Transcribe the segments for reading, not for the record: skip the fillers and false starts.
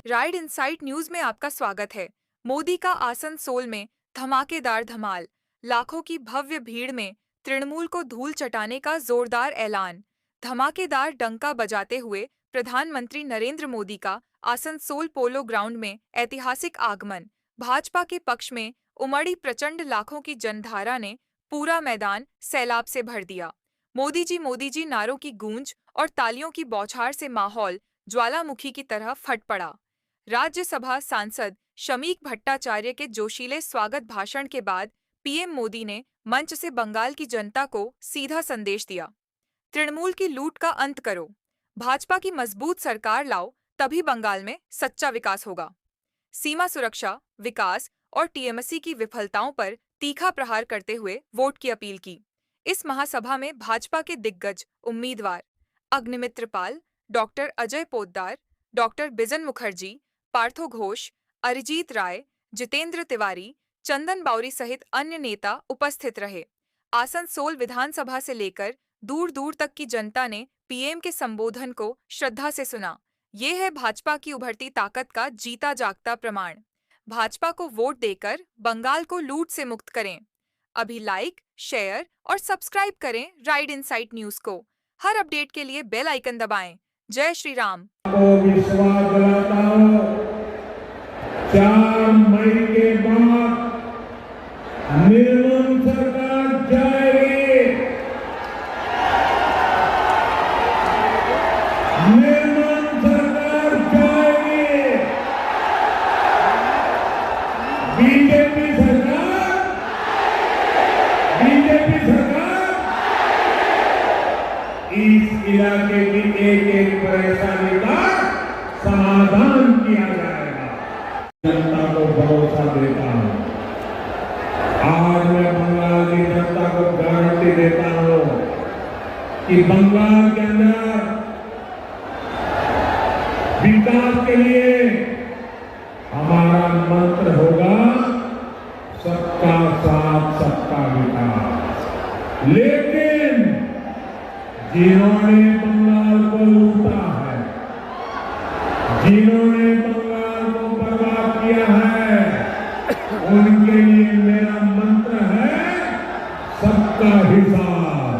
Ride insight news में आपका स्वागत है। मोदी का आसनसोल में धमाकेदार धमाल, लाखों की भव्य भीड़ में तृणमूल को धूल चटाने का जोरदार ऐलान। धमाकेदार डंका बजाते हुए प्रधानमंत्री नरेंद्र मोदी का आसनसोल पोलो ग्राउंड में ऐतिहासिक आगमन। भाजपा के पक्ष में उमड़ी प्रचंड लाखों की जनधारा ने पूरा मैदान सैलाब से भर दिया। मोदी जी नारों की गूंज और तालियों की बौछार से माहौल ज्वालामुखी की तरह फट पड़ा। राज्यसभा सांसद शमीक भट्टाचार्य के जोशीले स्वागत भाषण के बाद पीएम मोदी ने मंच से बंगाल की जनता को सीधा संदेश दिया। तृणमूल की लूट का अंत करो, भाजपा की मजबूत सरकार लाओ, तभी बंगाल में सच्चा विकास होगा। सीमा सुरक्षा, विकास और टीएमसी की विफलताओं पर तीखा प्रहार करते हुए वोट की अपील की। इस महासभा में भाजपा के दिग्गज उम्मीदवार अग्निमित्र पाल, डॉक्टर अजय पोद्दार, डॉक्टर बिजन मुखर्जी, पार्थो घोष, अरिजीत राय, जितेंद्र तिवारी, चंदन बावरी सहित अन्य नेता उपस्थित रहे। आसनसोल विधानसभा से लेकर दूर दूर तक की जनता ने पीएम के संबोधन को श्रद्धा से सुना। ये है भाजपा की उभरती ताकत का जीता जागता प्रमाण। भाजपा को वोट देकर बंगाल को लूट से मुक्त करें। अभी लाइक, शेयर और सब्सक्राइब करें राइड इनसाइट न्यूज को। हर अपडेट के लिए बेल आइकन दबाएं। जय श्री राम। विश्वास दिलाता हूं, 4 मई के बाद निर्मम सरकार जाएगी। निर्मम सरकार जाएगी। बीजेपी सरकार इस इलाके की एक परेशानी का समाधान किया जाएगा। जनता को भरोसा देता हूं। आज मैं बंगाल की जनता को गारंटी देता हूं कि बंगाल के अंदर विकास के लिए हमारा मंत्र होगा सबका साथ सबका विकास। लेकिन जिन्होंने बंगाल को लूटा है, जिन्होंने बंगाल को बर्बाद किया है, उनके लिए मेरा मंत्र है सबका हिसाब।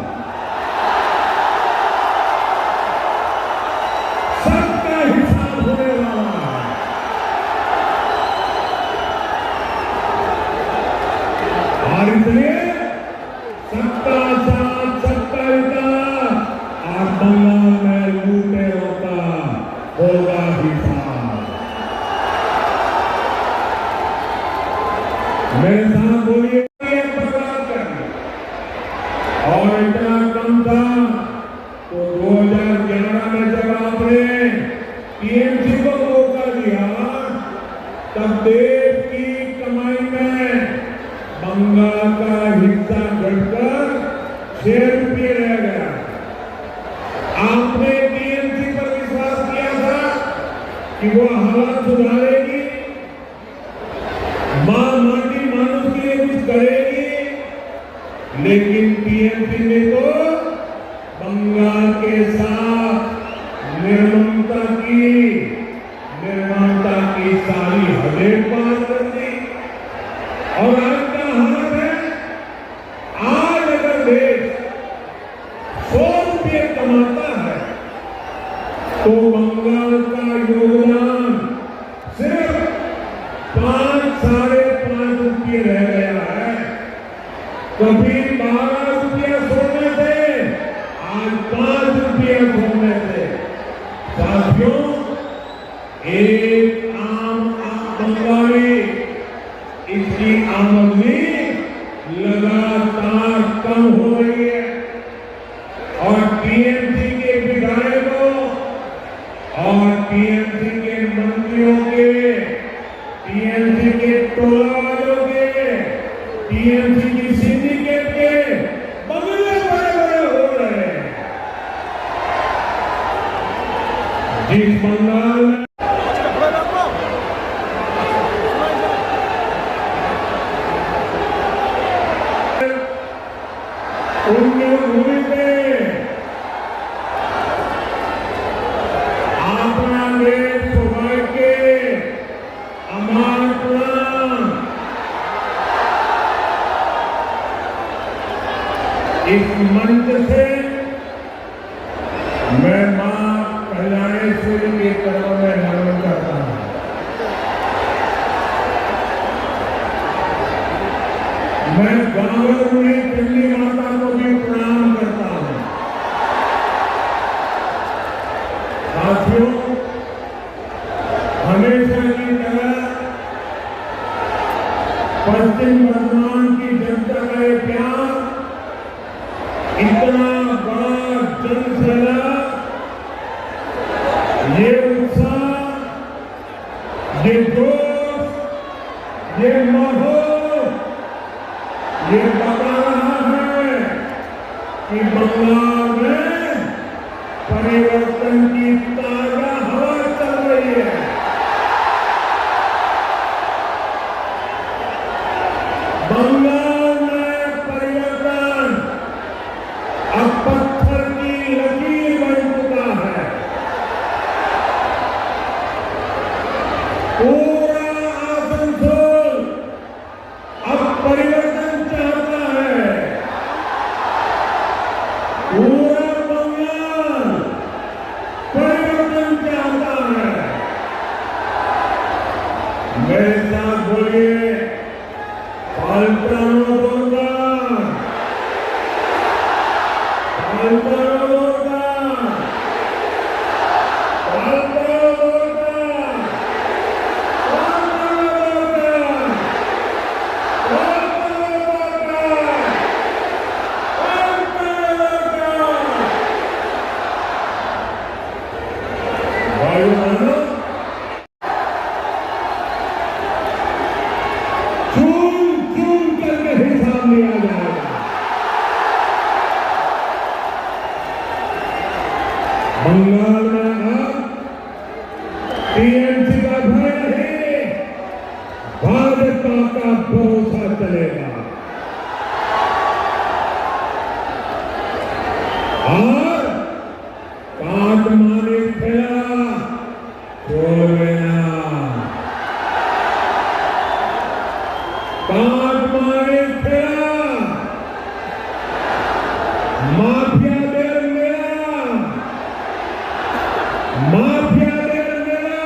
सबका हिसाब होने वाला है। और इसलिए सबका साथ सबका विकास और बंगाल में लूटेरों का होगा हिसाब। मेरे साथ बोलिए, बर्बाद करना और इतना कम था तो 2011 में जब आपने टीएमसी को मौका दिया तब देश की कमाई में बंगाल का हिस्सा घटकर 6 रुपये रह गया। आपने टीएमसी पर विश्वास किया था कि वो हालात सुधारेगी, माटी मानुष के लिए कुछ करेगी, लेकिन टीएमसी ने तो बंगाल के साथ निर्ममता की सारी हदें पार कर दी। और आज का हाल है, आज अगर देश 100 रुपये कमाता है तो बंगाल का योगदान सिर्फ 5-5.5 रुपये रह गया है। कभी 12 रुपया सोने से, आज 5 रुपया सोने से। साथियों, एक आम बंगाली इसकी आमदनी लगातार कम हो रही है और टीएमसी के विधायकों और टीएमसी के मंत्रियों के, टीएमसी के टोला वालों के, टीएमसी की सिंडिकेट के बंगले बड़े-बड़े हो रहे हैं। जिस बंगाल में उनके भूमि पे अपना देश सौभाग्य के मंच से मैं मां कल्याणेश्वरी के चरणों में नमन करता हूं। मैं गांवरमुनि चंडी माता को भी प्रणाम करता हूं। साथियों, हमेशा की तरह पश्चिम बर्धमान की जनता का ये प्यार, इतना बड़ा जनसैलाब, ये उत्साह, ये जोश, ये माहौल, ये बता रहा है कि बंगाल में परिवर्तन की ताजा हवा चल रही है। बंगाल में परिवर्तन अब पत्थर की लकीर बन चुका है। पूरा आसनसोल अब परिवर्तन चाहता है। पूरा बंगाल परिवर्तन चाहता है। मेरे साथ बोलिए, Alpano Borga! Alpano Borga! Alpano Borga! Alpano Borga! Alpano Borga! Alpano Borga! वायुमानो करके हिसाब लिया जाएगा। बंगाल में अब टीएमसी का भय नहीं, भाजपा का भरोसा चलेगा। और काटमानी खेला छोड़ लेना, काटमानी खेला माफिया देर मेरा, माफिया देर मेरा,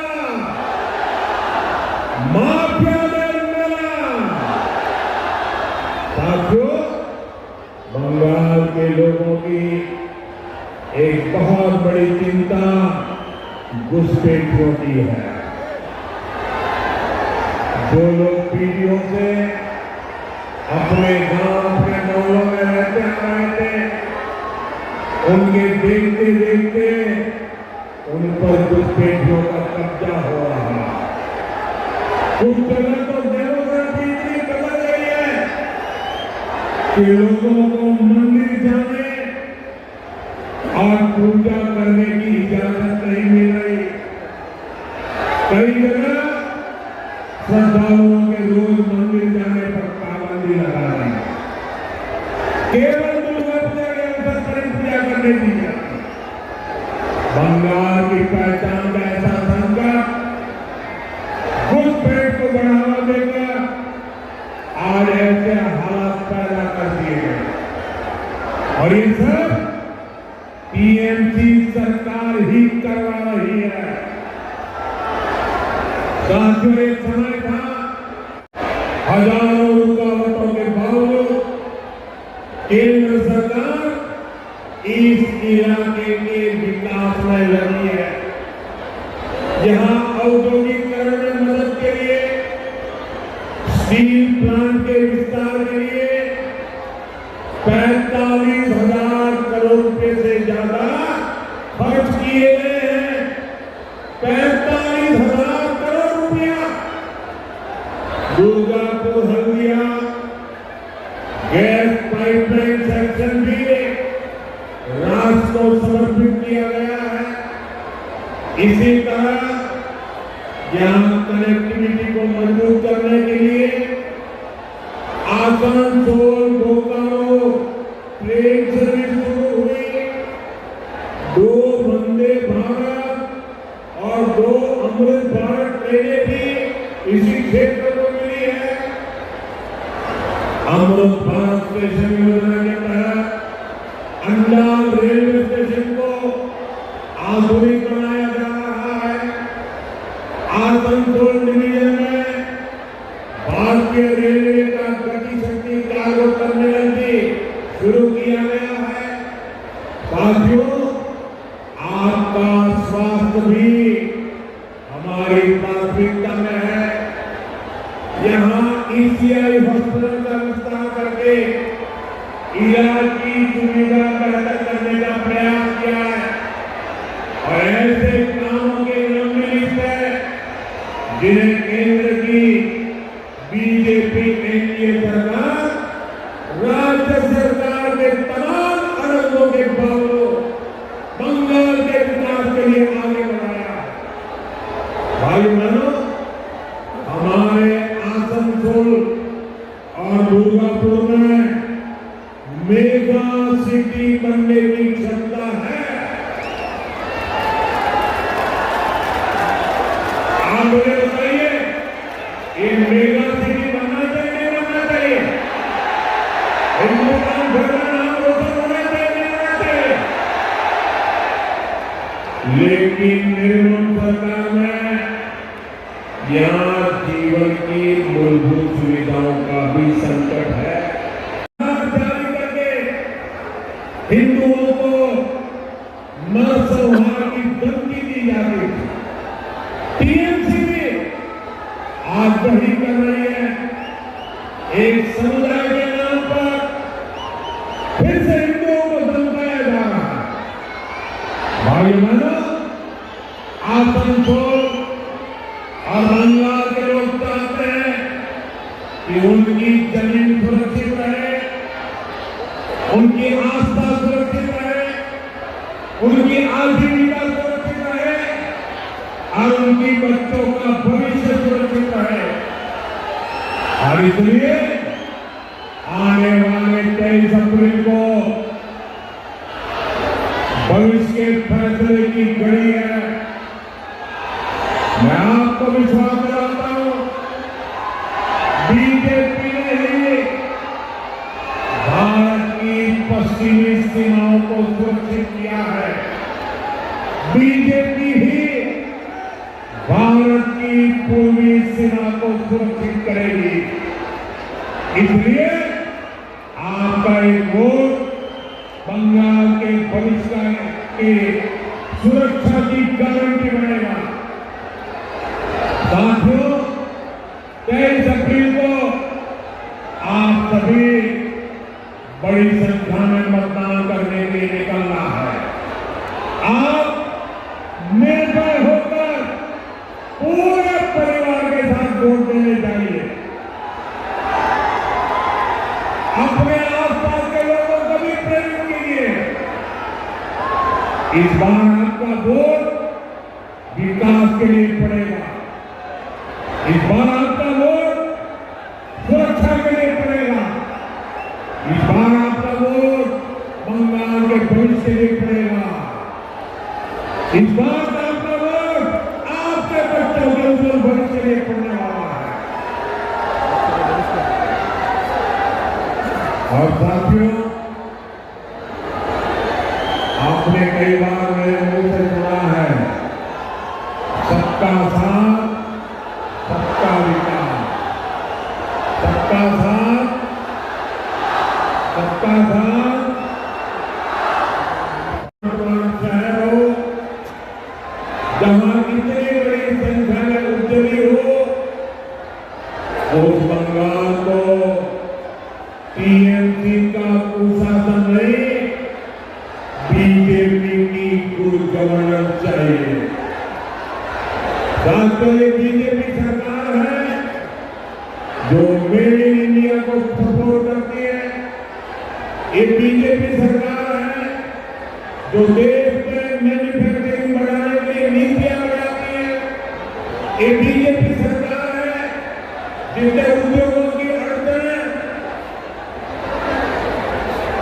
माफिया देर मेरा। साथियों, बंगाल के लोगों की एक बहुत बड़ी चिंता घुसपैठियों की है। जो लोग पीढ़ियों से अपने गांव, अपने मोहल्लों में रहते आ रहे थे, उनके देखते देखते उन पर घुसपैठियों का कब्जा हो रहा। कुछ जगह तो डेमोक्रेसी इतनी बदल गई है कि लोगों को मंदिर जाने और पूजा करने की इजाजत नहीं मिल रही। कई जगह श्रद्धालुओं के रोज मंदिर जाने पर पाबंदी लगा रही है। केवल दुर्गा पूजा के अवसर पर पूजा करने दी जाती। बंगाल की पहचान का ऐसा संकट घुसपैठ को बढ़ावा देकर आज ऐसे हालात पैदा कर दिए गए। और ये सब टीएमसी सरकार ही करवा रही है। साथियों, एक समय था, हजारों रुकावटों के बावजूद केंद्र सरकार इस इलाके के विकास में लगी है। यहां औद्योगिकरण में मदद के लिए, स्टील प्लांट के विस्तार के लिए 45,000 करोड़ रुपए से ज्यादा खर्च किए गए हैं। 45,000 करोड़ रुपया Durgapur Haldia gas pipeline section भी राष्ट्र को समर्पित किया गया है। इसी तरह यहां कनेक्टिविटी को मजबूत करने के लिए आसनसोल बोकारो ट्रेन सर्विस शुरू हुई। 2 वंदे भारत और 2 अमृत भारत ट्रेनें भी इसी क्षेत्र को मिली है। अमृत भारत स्टेशन योजना के तहत अंडर रेलवे स्टेशन को आधुनिक बनाया जा रहा है। आसनसोल डिवीजन में भारतीय रेलवे का गति शक्ति कार्गो टर्मिनल भी शुरू किया गया है। साथियों, आपका स्वास्थ्य भी हमारी प्राथमिकता में है। यहाँ ईसीआई हॉस्पिटल का विस्तार करके इलाज की सुविधा बेहतर करने का प्रयास किया है और ऐसे कामों की लंबी लिस्ट है जिन्हें केंद्र की बीजेपी एनडीए सरकार राज्य सरकार के तमाम अरबों के बावजूद बंगाल के विकास के लिए आगे बढ़ाया। भाई बहनों, हमारे आसनसोल और दुर्गापुर में मेगा सिटी बनने की क्षमता है। आप मुझे बताइए, ये मेगा सिटी बनना चाहिए नहीं बनना चाहिए? हिंदुस्तान भर का नाम रोशन होना चाहिए नहीं होना चाहिए? लेकिन निर्मल सरकार में यहाँ जीवन की मूलभूत सुविधाओं का भी संकट है। हिंदुओं को नरसंहार की धमकी दी जाती थी। टीएमसी भी आज वही कर रही है। एक समुदाय के नाम पर फिर से हिंदुओं को धमकाया जा रहा है। भाई बहनों, आसनसोल और बंगाल के लोग चाहते हैं कि उनकी जमीन सुरक्षित रहे, उनकी आस्था सुरक्षित रहे, उनकी आजीविका सुरक्षित रहे और उनकी बच्चों का भविष्य सुरक्षित रहे। और इसलिए आने वाले 23 अप्रैल को भविष्य के फैसले की घड़ी है। मैं आपको विश्वास दिलाता हूं, बीजेपी ने ही भारत की पश्चिमी सीमाओं को सुरक्षित किया है। बीजेपी ही भारत की पूर्वी सीमा को सुरक्षित करेगी। इसलिए आपका एक वोट बंगाल के भविष्य की सुरक्षा की गारंटी बनेगा। साथियों, 23 अप्रैल को आप सभी बड़ी संख्या में मतदान करने के लिए निकलना है। आप निर्भय होकर पूरे परिवार के साथ वोट देने जाइए। अपने आसपास के लोगों को भी प्रेरित कीजिए। इस बार आपका वोट विकास के लिए पड़ेगा। इस बार आपका वोट सुरक्षा के लिए पड़ेगा। इस बार आपका वोट बंगाल के भविष्य के लिए पड़ेगा। इस बार आपका वोट आपके बच्चों के उज्जवल भविष्य के लिए पड़ने वाला है। और साथियों, आपने कई बार मेरे मुंह से सुना है, सबका साथ सबका विकास, सबका साथ सबका साथ। शहर हो जहां इतनी बड़ी संख्या में उद्यमी हो, उस बंगाल को टीएमसी का कुशासन नहीं, बीजेपी की गुड गवर्नेंस चाहिए। साथियों, ये बीजेपी सरकार है जो मेड इन इंडिया को सपोर्ट करती है। ये बीजेपी सरकार है जो देश में मैन्युफैक्चरिंग बढ़ाने के लिए नीतियां बनाती है। ये बीजेपी सरकार है जिसने उद्योगों की अड़चनें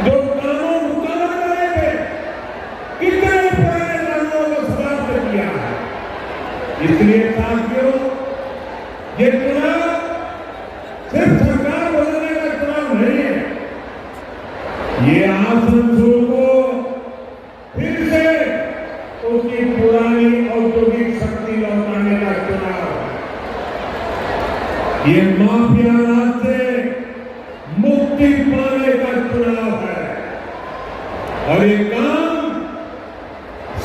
जो कानून हुकूमत करे थे, कितने पुराने कानूनों को समाप्त किया है। इसलिए साथियों, ये चुनाव सिर्फ सरकार बदलने का चुनाव नहीं है। ये आसनसोल को ये काम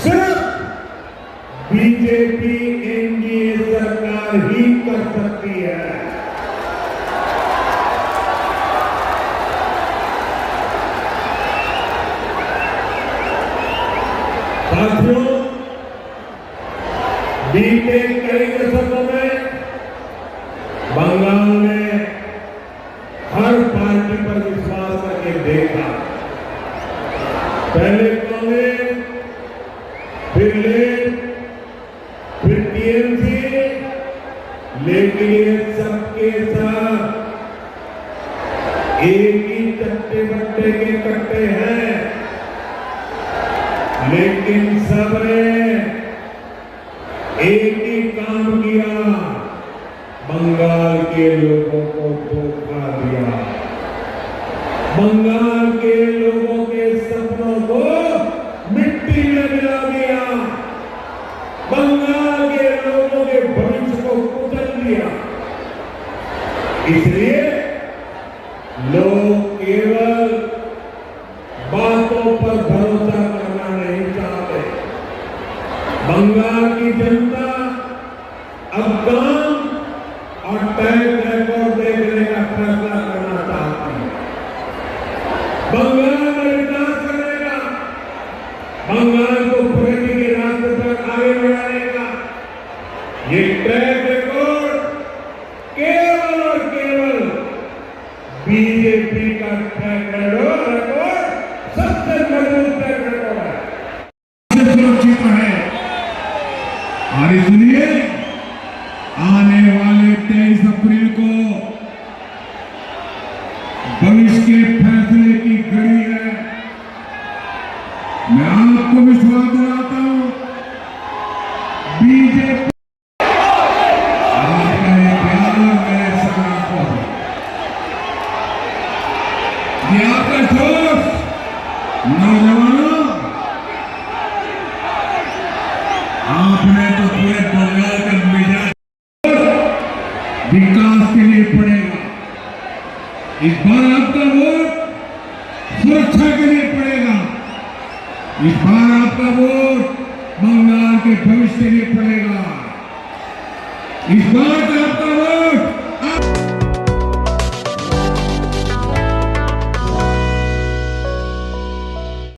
सिर्फ बीजेपी एनडीए सरकार ही कर सकती है। साथियों, बीते कई दशकों में बंगाल ने हर पार्टी पर विश्वास करके देखा। पहले कांग्रेस, फिर लेफ्ट, फिर टीएमसी, लेकिन ये सबके साथ एक ही चट्टे बट्टे के कट्टे हैं, लेकिन सबने एक ही काम किया, बंगाल के लोगों को धोखा दिया, बंगाल के लोगों के सपनों को मिट्टी में मिला दिया, बंगाल के लोगों के भविष्य को कुचल दिया। इसलिए लोग केवल बातों पर भरोसा करना नहीं चाहते। बंगाल की जनता अब काम और टैक्स रिकॉर्ड देखने का फैसला करना चाहती है। बंगाल में विकास करेगा, बंगाल को प्रगति के रास्ते पर आगे बढ़ाएगा। ये ट्रैक रिकॉर्ड केवल और केवल बीजेपी का ट्रैक रिकॉर्ड सबसे मजबूत ट्रैक रिकॉर्ड है, सुरक्षित है। और इसलिए आने वाले 23 अप्रैल को भविष्य के फैसले की घड़ी है। मैं आपको विश्वास दिलाता हूं, बीजेपी आपका जोश, नौजवानों, आपने तो पूरे बंगाल का मिजाज विकास के लिए पड़ेगा। इस बार आपका वोट सुरक्षा के लिए पड़ेगा। इस बार आपका वोट बंगाल के भविष्य के लिए पड़ेगा। इस बार का